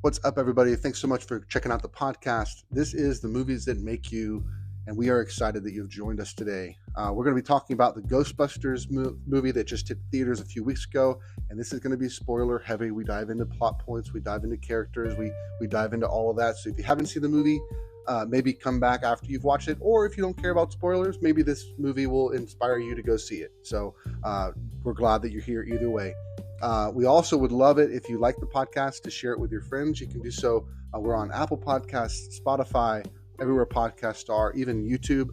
What's up, everybody? Thanks so much for checking out the podcast. This is the Movies That Make You, and we are excited that you've joined us today. We're going to be talking about the Ghostbusters movie that just hit theaters a few weeks ago, and this is going to be spoiler heavy. We dive into plot points, we dive into characters, we dive into all of that. So if you haven't seen the movie, maybe come back after you've watched it, or if you don't care about spoilers, maybe this movie will inspire you to go see it. So we're glad that you're here either way. We also would love it if you like the podcast to share it with your friends. You can do so. We're on Apple Podcasts, Spotify, everywhere podcasts are, even YouTube.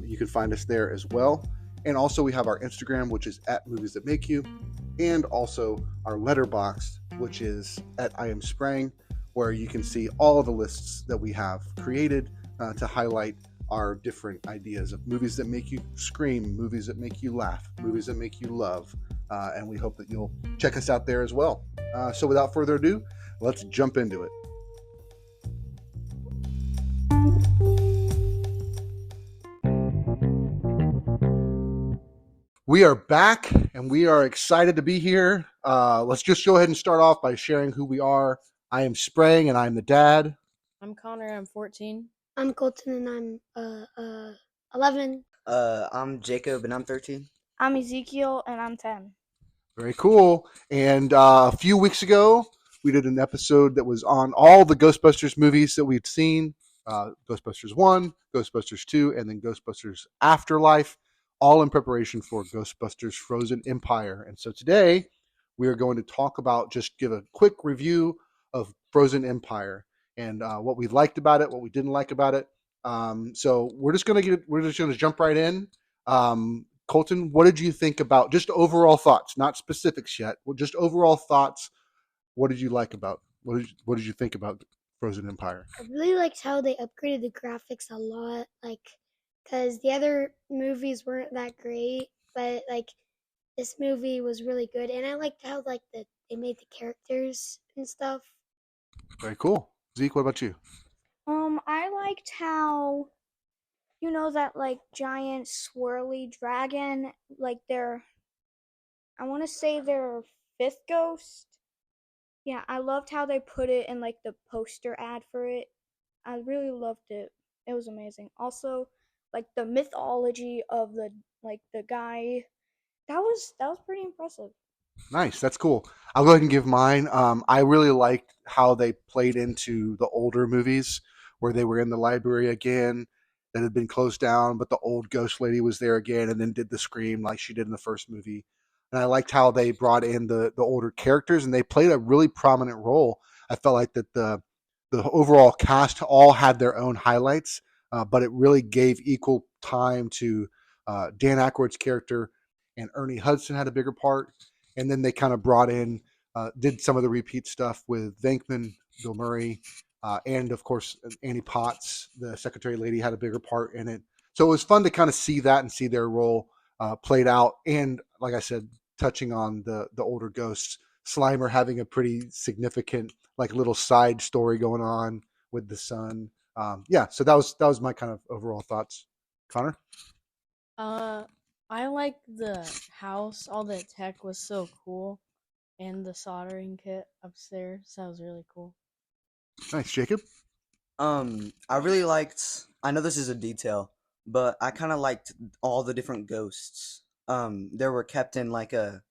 You can find us there as well. And also we have our Instagram, which is at Movies That Make You, and also our Letterboxd, which is at I Am Sprang, where you can see all of the lists that we have created to highlight our different ideas of movies that make you scream, movies that make you laugh, movies that make you love. And we hope that you'll check us out there as well. So without further ado, let's jump into it. We are back, and we are excited to be here. Let's just go ahead and start off by sharing who we are. I am Sprang, and I'm the dad. I'm Connor, I'm 14. I'm Colton, and I'm 11. I'm Jacob, and I'm 13. I'm Ezekiel, and I'm 10. Very cool. And a few weeks ago, we did an episode that was on all the Ghostbusters movies that we'd seen. Ghostbusters 1, Ghostbusters 2, and then Ghostbusters Afterlife, all in preparation for Ghostbusters Frozen Empire. And so today, we are going to talk about, just give a quick review of Frozen Empire and what we liked about it, what we didn't like about it. So we're just going to jump right in. Colton, what did you think about just overall thoughts, not specifics yet? Just overall thoughts. What did you like about? What did you think about Frozen Empire? I really liked how they upgraded the graphics a lot, because the other movies weren't that great, but this movie was really good, and I liked how they made the characters and stuff. Very cool. Zeke, what about you? I liked how, that giant swirly dragon, I want to say their fifth ghost. Yeah, I loved how they put it in the poster ad for it. I really loved it. It was amazing. Also, the mythology of the guy, that was pretty impressive. Nice. That's cool. I'll go ahead and give mine. I really liked how they played into the older movies where they were in the library again that had been closed down, but the old ghost lady was there again and then did the scream like she did in the first movie. And I liked how they brought in the older characters, and they played a really prominent role. I felt like that the overall cast all had their own highlights, but it really gave equal time to Dan Aykroyd's character, and Ernie Hudson had a bigger part. And then they kind of brought in, did some of the repeat stuff with Venkman, Bill Murray, and of course Annie Potts, the secretary lady, had a bigger part in it. So it was fun to kind of see that and see their role played out. And like I said, touching on the older ghosts, Slimer having a pretty significant little side story going on with the son. So that was my kind of overall thoughts. Connor? I like the house. All the tech was so cool, and the soldering kit upstairs. That was really cool. Nice. Jacob? I really liked, I know this is a detail, but I kind of liked all the different ghosts. They were kept in like a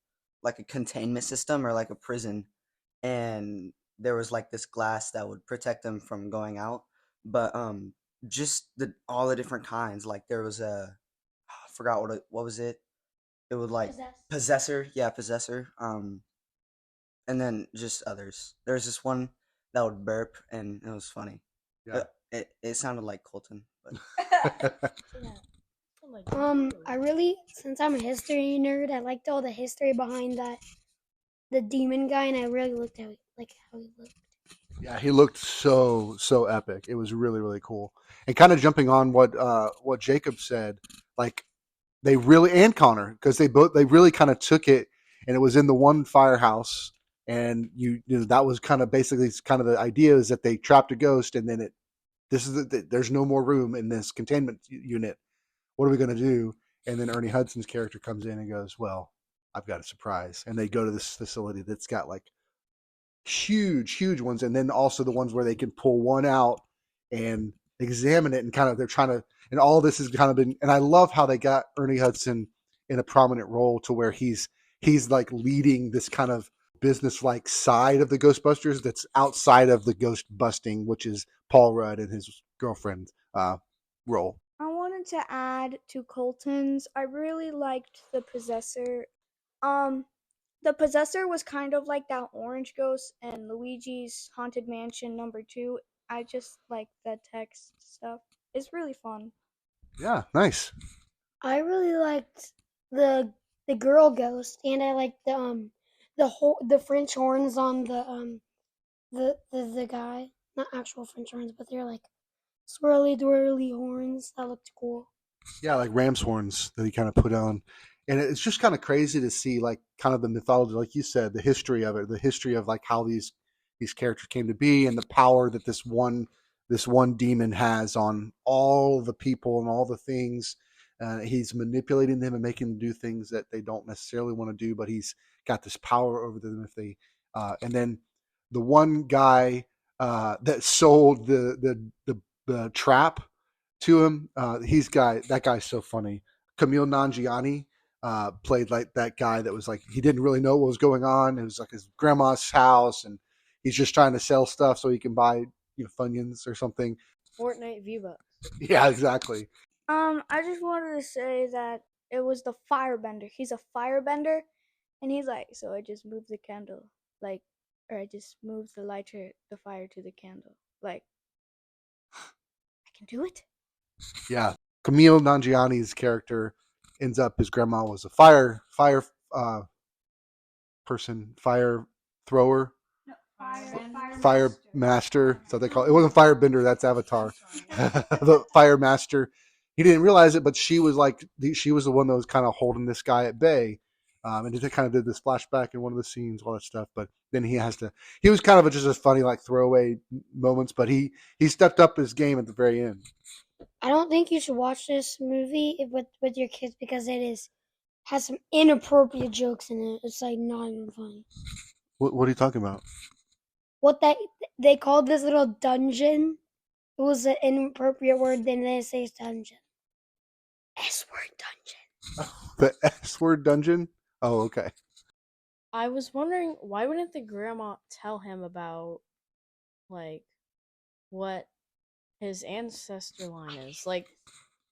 containment system or like a prison, and there was this glass that would protect them from going out. But just all the different kinds. There was I forgot what was it? It would Possessor, yeah, Possessor. And then just others. There's this one that would burp, and it was funny. Yeah. It sounded like Colton. But I really, since I'm a history nerd, I liked all the history behind the demon guy, and I really looked at how he looked. Yeah, he looked so epic. It was really, really cool. And kind of jumping on what Jacob said, they really, and Connor, because they really kind of took it, and it was in the one firehouse, and that was kind of basically kind of the idea is that they trapped a ghost, and then there's no more room in this containment unit. What are we going to do? And then Ernie Hudson's character comes in and goes, well, I've got a surprise. And they go to this facility that's got huge ones, and then also the ones where they can pull one out and examine it, and kind of they're trying to, and all this has kind of been, and I love how they got Ernie Hudson in a prominent role to where he's like leading this kind of business like side of the Ghostbusters that's outside of the ghost busting, which is Paul Rudd and his girlfriend role. I wanted to add to Colton's. I really liked the Possessor. Um, the Possessor was kind of like that orange ghost in Luigi's Haunted Mansion #2. I just like the text stuff. It's really fun. Yeah, nice. I really liked the girl ghost, and I liked the French horns on the guy. Not actual French horns, but they're like swirly twirly horns. That looked cool. Yeah, like ram's horns that he kind of put on, and it's just kind of crazy to see like kind of the mythology, like you said, the history of it, the history of like how these characters came to be, and the power that this one demon has on all the people and all the things. He's manipulating them and making them do things that they don't necessarily want to do, but he's got this power over them if they. And then the one guy that sold the trap to him. That guy's so funny. Camille Nanjiani played like that guy that was like he didn't really know what was going on. It was like his grandma's house, and he's just trying to sell stuff so he can buy Funyuns or something. Fortnite V-Bucks. Yeah, exactly. I just wanted to say that it was the firebender. He's a firebender, and he's like, so I just moved the candle, like, or I just moved the fire to the candle, like, I can do it. Yeah, Camille Nanjiani's character ends up his grandma was a fire person, fire thrower. Fire master, so they call it. It wasn't firebender, that's Avatar. The fire master. He didn't realize it, but she was the one that was kind of holding this guy at bay. And it kind of did this flashback in one of the scenes, all that stuff. But then he was kind of just a funny like throwaway moments, but he stepped up his game at the very end. I don't think you should watch this movie with your kids because has some inappropriate jokes in it. It's like not even funny. What are you talking about? What they called this little dungeon. It was an inappropriate word. Then they say dungeon. S-word dungeon. The S-word dungeon? Oh, okay. I was wondering, why wouldn't the grandma tell him about, like, what his ancestor line is? Like,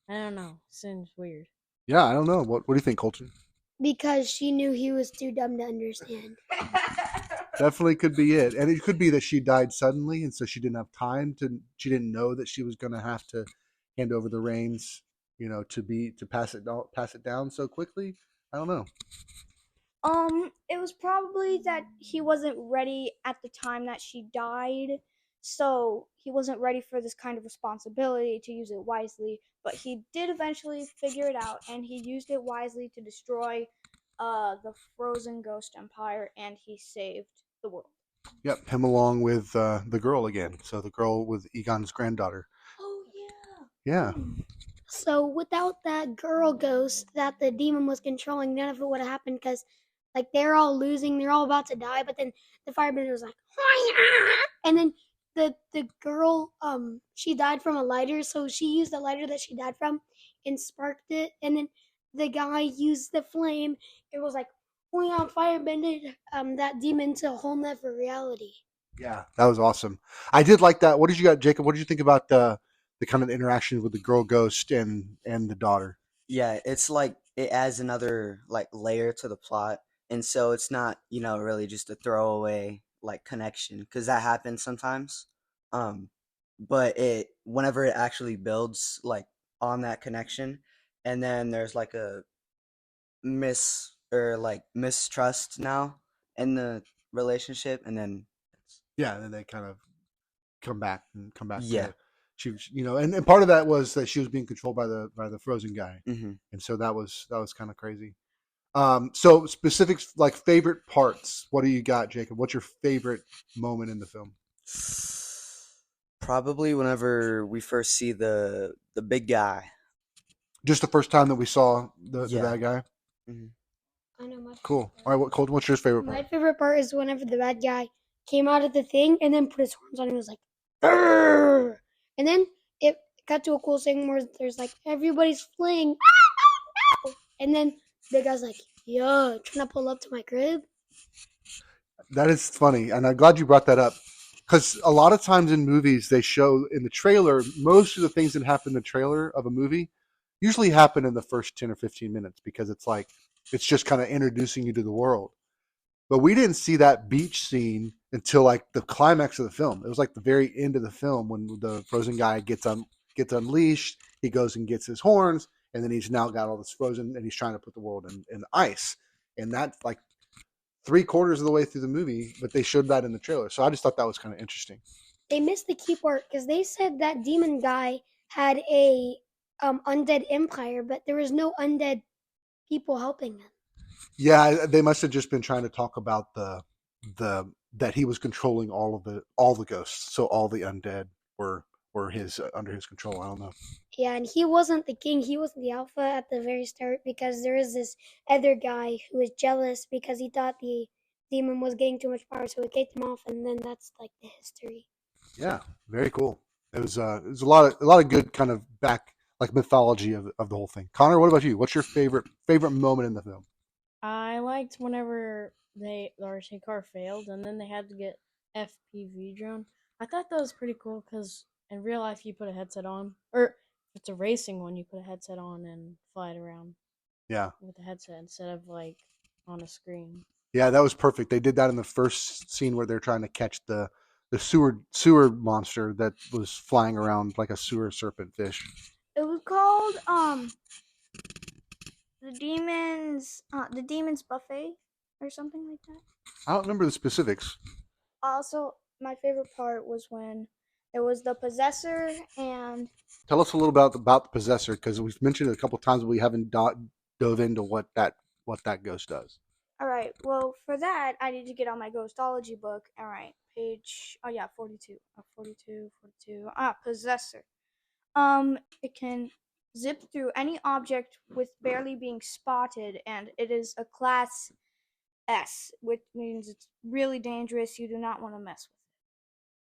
I don't know. Seems weird. Yeah, I don't know. What do you think, Colton? Because she knew he was too dumb to understand. Definitely could be it. And it could be that she died suddenly, and so she didn't have time she didn't know that she was going to have to hand over the reins, to pass it down so quickly. I don't know. It was probably that he wasn't ready at the time that she died, so he wasn't ready for this kind of responsibility to use it wisely, but he did eventually figure it out, and he used it wisely to destroy the frozen ghost empire, and he saved the world. Yep, him along with the girl again. So the girl with Egon's granddaughter. Oh, yeah. Yeah. So without that girl ghost that the demon was controlling, none of it would have happened because, like, they're all losing, they're all about to die, but then the firebender was like, and then the girl, she died from a lighter, so she used the lighter that she died from and sparked it, and then the guy used the flame. It was like, firebended that demon to a whole nother reality. Yeah, that was awesome. I did like that. What did you got, Jacob? What did you think about the kind of interaction with the girl ghost and the daughter? Yeah, it's like it adds another like layer to the plot, and so it's not really just a throwaway like connection because that happens sometimes. But whenever it actually builds like on that connection, and then there's like a mistrust now in the relationship, and then Yeah, and then they kind of come back yeah. to she was, and part of that was that she was being controlled by the frozen guy. Mm-hmm. And so that was kind of crazy. So specifics like favorite parts. What do you got, Jacob? What's your favorite moment in the film? Probably whenever we first see the big guy. Just the first time that we saw the Yeah. bad guy. Mm-hmm. I know my Cool. All right, Colton, what's your favorite My part? favorite part is whenever the bad guy came out of the thing and then put his horns on and was like, "Grrr!" And then it got to a cool thing where there's like everybody's fleeing, and then the guy's like, "Yo, trying to pull up to my crib." That is funny, and I'm glad you brought that up because a lot of times in movies they show in the trailer most of the things that happen in the trailer of a movie usually happen in the first 10 or 15 minutes because it's just kind of introducing you to the world. But we didn't see that beach scene until like the climax of the film. It was like the very end of the film when the frozen guy gets unleashed. He goes and gets his horns, and then he's now got all this frozen, and he's trying to put the world in ice. And that's like 3/4 of the way through the movie, but they showed that in the trailer. So I just thought that was kind of interesting. They missed the key part because they said that demon guy had a undead empire, but there was no undead people helping them. Yeah, they must have just been trying to talk about the that he was controlling all the ghosts, so all the undead were his under his control. I don't know. Yeah, and he wasn't the king. He wasn't the alpha at the very start because there is this other guy who was jealous because he thought the demon was getting too much power, so he kicked him off, and then that's like the history. Yeah, very cool. It was a lot of good kind of back like mythology of the whole thing. Connor, what about you? What's your favorite moment in the film? I liked whenever the RC car failed and then they had to get FPV drone. I thought that was pretty cool because in real life you put a headset on, or if it's a racing one, you put a headset on and fly it around Yeah. with a headset instead of like on a screen. Yeah, that was perfect. They did that in the first scene where they're trying to catch the sewer monster that was flying around like a sewer serpent fish. It was called the demon's buffet or something like that. I don't remember the specifics. Also, my favorite part was when there was the possessor and Tell us a little about the possessor because we've mentioned it a couple times, but we haven't dove into what that ghost does. all right. Well, for that, I need to get on my ghostology book. All right, page 42. 42. Possessor. It can zip through any object with barely being spotted, and it is a class S, which means it's really dangerous. You do not want to mess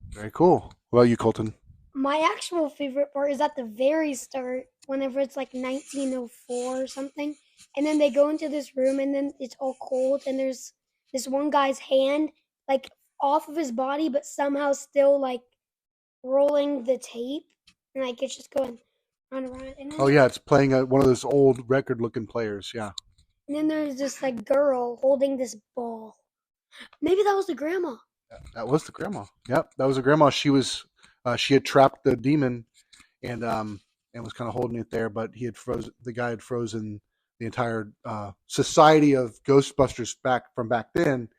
with Very cool. What about you, Colton? My actual favorite part is at the very start, whenever it's like 1904 or something, and then they go into this room, and then it's all cold, and there's this one guy's hand like off of his body, but somehow still like rolling the tape, and like it's just going round and round. And then, Oh yeah, it's playing one of those old record-looking players. Yeah. and then there's this like girl holding this ball. Maybe that was the grandma. That was the grandma. Yep, that was the grandma. She had trapped the demon and was kind of holding it there, but the guy had frozen the entire society of Ghostbusters back then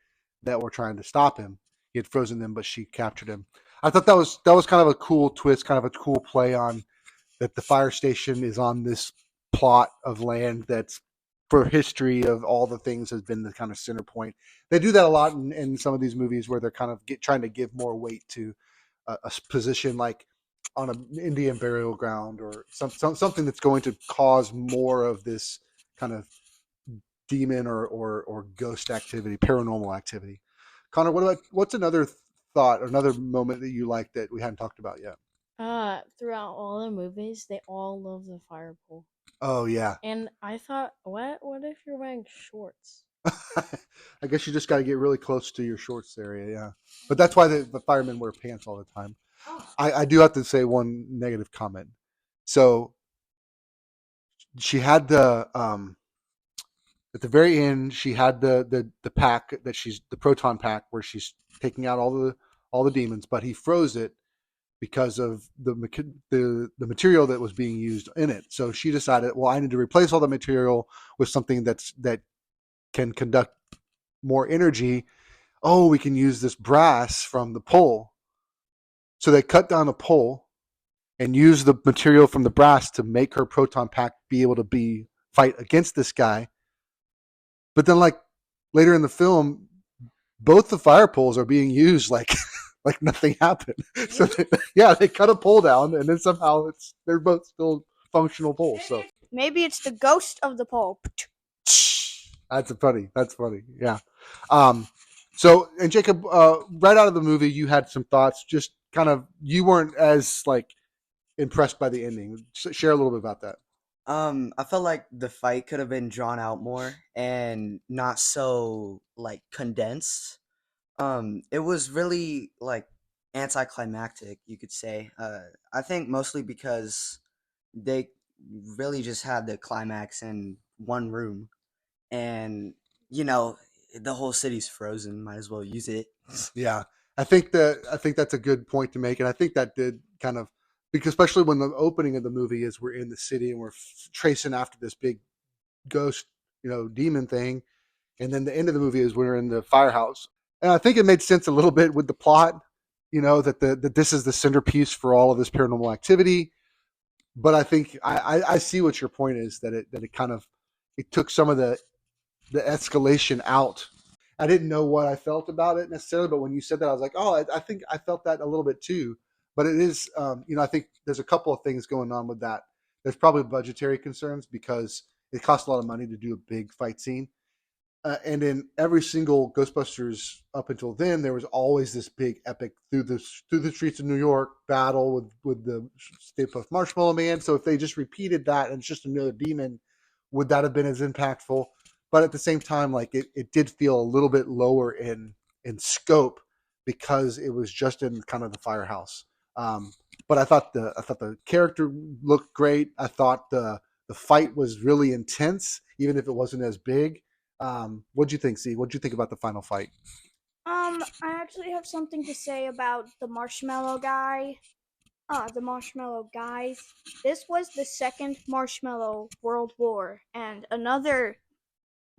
that were trying to stop him. He had frozen them, but she captured him. I thought that was kind of a cool twist, kind of a cool play on that the fire station is on this plot of land that's for history of all the things has been the kind of center point. They do that a lot in some of these movies where they're kind of trying to give more weight to a position like on an Indian burial ground or something that's going to cause more of this kind of demon or ghost activity, paranormal activity. Connor, what's another thought or another moment that you like that we hadn't talked about yet? Throughout all the movies, they all love the fire pole. Oh yeah. And I thought, what if you're wearing shorts? I guess you just got to get really close to your shorts area, yeah. But that's why the firemen wear pants all the time. I do have to say one negative comment. So she had the at the very end, she had the pack that she's the proton pack where she's taking out all the demons, but he froze it because of the material that was being used in it. So she decided, well, I need to replace all the material with something that can conduct more energy. Oh, we can use this brass from the pole. So they cut down a pole and use the material from the brass to make her proton pack be able to fight against this guy. But then, like later in the film, both the fire poles are being used like nothing happened. So they cut a pole down, and then somehow they're both still functional poles. So maybe it's the ghost of the pole. That's funny. Yeah. So, and Jacob, right out of the movie, you had some thoughts. Just kind of, you weren't as like impressed by the ending. Share a little bit about that. I felt like the fight could have been drawn out more and not so like condensed. It was really like anticlimactic, you could say. I think mostly because they really just had the climax in one room, and you know the whole city's frozen. Might as well use it. Yeah, I think that's a good point to make, and I think that did kind of because especially when the opening of the movie is we're in the city and we're tracing after this big ghost, demon thing, and then the end of the movie is we're in the firehouse, and I think it made sense a little bit with the plot, that that this is the centerpiece for all of this paranormal activity. But I think I see what your point is that it kind of it took some of the escalation out. I didn't know what I felt about it necessarily, but when you said that, I was like, oh, I think I felt that a little bit too. But it is, I think there's a couple of things going on with that. There's probably budgetary concerns because it costs a lot of money to do a big fight scene. And in every single Ghostbusters up until then, there was always this big epic through the streets of New York battle with the Stay Puft Marshmallow Man. So if they just repeated that and it's just another demon, would that have been as impactful? But at the same time, like it did feel a little bit lower in scope because it was just in kind of the firehouse. But I thought the character looked great. I thought the fight was really intense, even if it wasn't as big. What'd you think, Z? What'd you think about the final fight? I actually have something to say about the marshmallow guy. The marshmallow guys. This was the second marshmallow world war, and another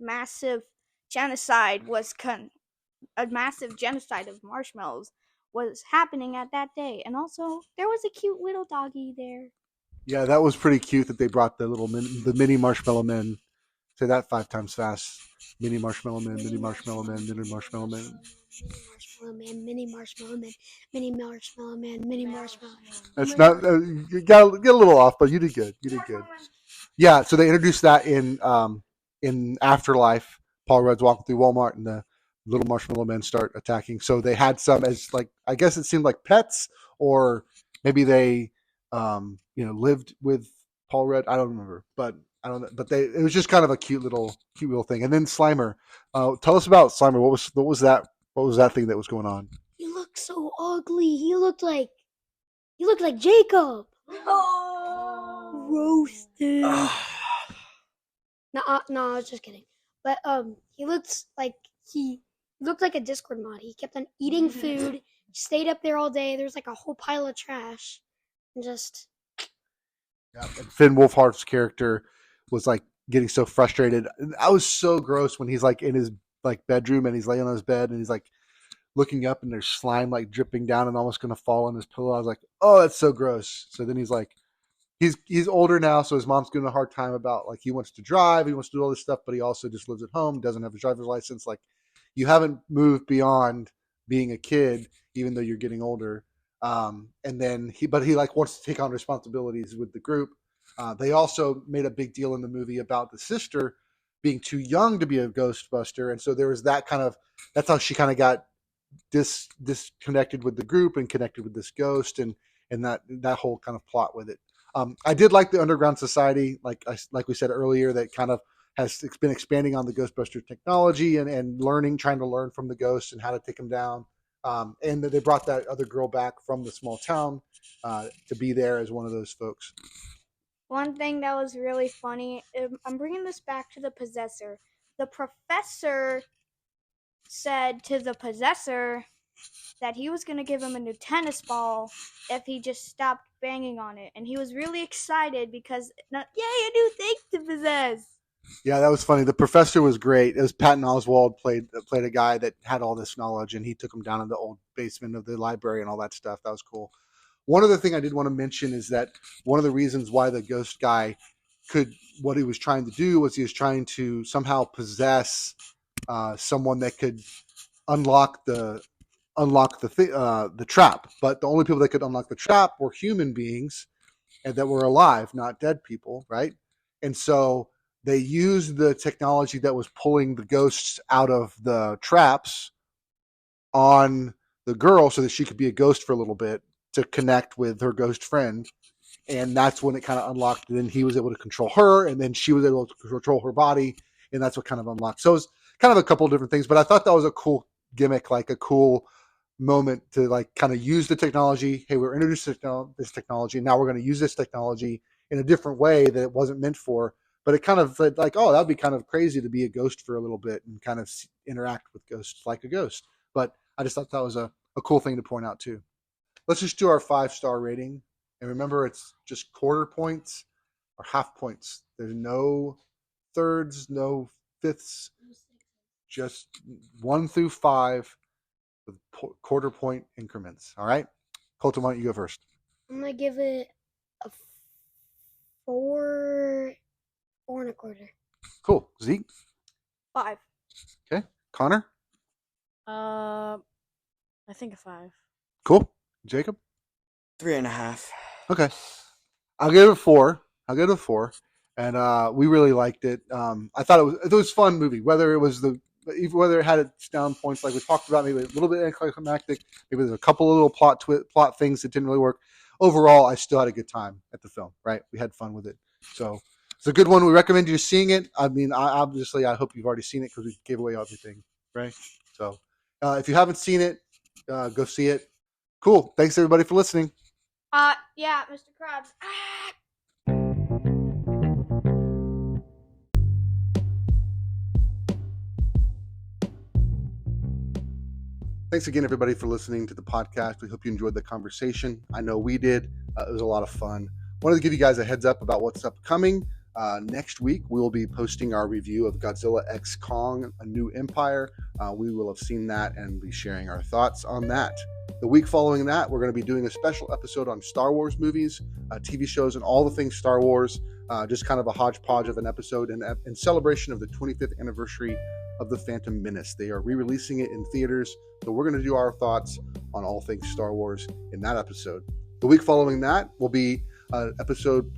massive genocide was a massive genocide of marshmallows was happening at that day. And also, there was a cute little doggy there. Yeah, that was pretty cute that they brought the mini marshmallow men. Say that 5 times fast. Mini marshmallow men, mini marshmallow men, mini marshmallow men. Mini marshmallow man, mini marshmallow man, mini marshmallow. That's not you got a little off, but you did good. You did good. Yeah, so they introduced that in Afterlife. Paul Rudd's walking through Walmart, and the little marshmallow men start attacking. So they had some as like I guess it seemed like pets, or maybe they lived with Paul Rudd. I don't remember, but I don't know. But it was just kind of a cute little thing. And then Slimer, tell us about Slimer. What was that thing that was going on? He looked so ugly. He looked like Jacob. Oh, Roasted. No, I was just kidding. But he looked like a Discord mod. He kept on eating food, stayed up there all day. There's like a whole pile of trash, and just Yeah, and Finn Wolfhard's character was like getting so frustrated. I was so gross when he's like in his like bedroom and he's laying on his bed and he's like looking up and there's slime like dripping down and almost gonna fall on his pillow. I was like, oh, that's so gross. So then he's like, he's older now, so his mom's giving him a hard time about like he wants to drive, he wants to do all this stuff, but he also just lives at home, doesn't have a driver's license. Like you haven't moved beyond being a kid, even though you're getting older. And then he like wants to take on responsibilities with the group. They also made a big deal in the movie about the sister being too young to be a Ghostbuster, and so there was that kind of that's how she kind of got disconnected with the group and connected with this ghost and that whole kind of plot with it. I did like the underground society, like we said earlier, that kind of has been expanding on the Ghostbuster technology and trying to learn from the ghosts and how to take them down. And they brought that other girl back from the small town to be there as one of those folks. one thing that was really funny. I'm bringing this back to the possessor. The professor said to the possessor that he was going to give him a new tennis ball if he just stopped banging on it. And he was really excited because, yay, a new thing to possess. Yeah, that was funny. The professor was great. It was Patton Oswalt played a guy that had all this knowledge, and he took him down in the old basement of the library and all that stuff. That was cool. One other thing I did want to mention is that one of the reasons why the ghost guy what he was trying to do was he was trying to somehow possess someone that could unlock the trap. But the only people that could unlock the trap were human beings and that were alive, not dead people, right? And so they used the technology that was pulling the ghosts out of the traps on the girl so that she could be a ghost for a little bit to connect with her ghost friend. And that's when it kind of unlocked. And then he was able to control her, and then she was able to control her body, and that's what kind of unlocked. So it was kind of a couple of different things, but I thought that was a cool gimmick, like a cool moment to like kind of use the technology. Hey, we're introducing this technology. Now we're going to use this technology in a different way that it wasn't meant for. But it kind of like, oh, that'd be kind of crazy to be a ghost for a little bit and kind of interact with ghosts like a ghost. But I just thought that was a cool thing to point out too. Let's just do our 5-star rating. And remember, it's just quarter points or half points. There's no thirds, no fifths, just 1 through 5 with quarter point increments. All right? Colton, why don't you go first? I'm gonna give it a 4, 4.25. Cool. Zeke? 5. Okay. Connor? I think a 5. Cool. Jacob? 3.5. Okay. I'll give it a 4. And we really liked it. I thought it was a fun movie, whether it had its down points like we talked about, maybe a little bit anticlimactic, maybe there's a couple of little plot things that didn't really work. Overall, I still had a good time at the film, right? We had fun with it. So it's a good one. We recommend you seeing it. I mean, I hope you've already seen it because we gave away everything, right? So if you haven't seen it, go see it. Cool. Thanks, everybody, for listening. Yeah, Mr. Krabs. Thanks again, everybody, for listening to the podcast. We hope you enjoyed the conversation. I know we did. It was a lot of fun. Wanted to give you guys a heads up about what's upcoming. Next week, we will be posting our review of Godzilla x Kong, A New Empire. We will have seen that and be sharing our thoughts on that. The week following that, we're going to be doing a special episode on Star Wars movies, TV shows, and all the things Star Wars. Just kind of a hodgepodge of an episode in celebration of the 25th anniversary of The Phantom Menace. They are re-releasing it in theaters, so we're going to do our thoughts on all things Star Wars in that episode. The week following that will be an episode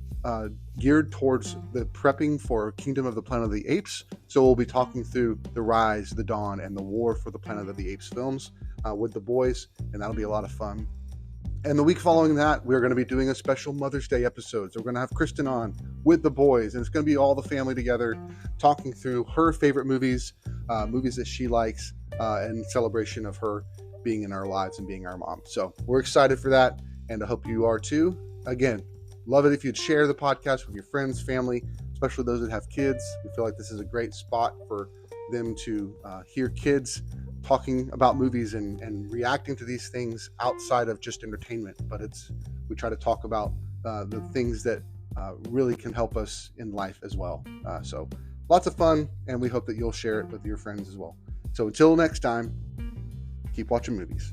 geared towards the prepping for Kingdom of the Planet of the Apes. So we'll be talking through the rise, the dawn, and the war for the Planet of the Apes films with the boys, and that'll be a lot of fun. And the week following that, we're going to be doing a special Mother's Day episode. So we're going to have Kristen on with the boys, and it's going to be all the family together talking through her favorite movies, movies that she likes, in celebration of her being in our lives and being our mom. So we're excited for that, and I hope you are too. Again, love it if you'd share the podcast with your friends, family, especially those that have kids. We feel like this is a great spot for them to hear kids talking about movies and reacting to these things outside of just entertainment. But we try to talk about the things that really can help us in life as well. So lots of fun, and we hope that you'll share it with your friends as well. So until next time, keep watching movies.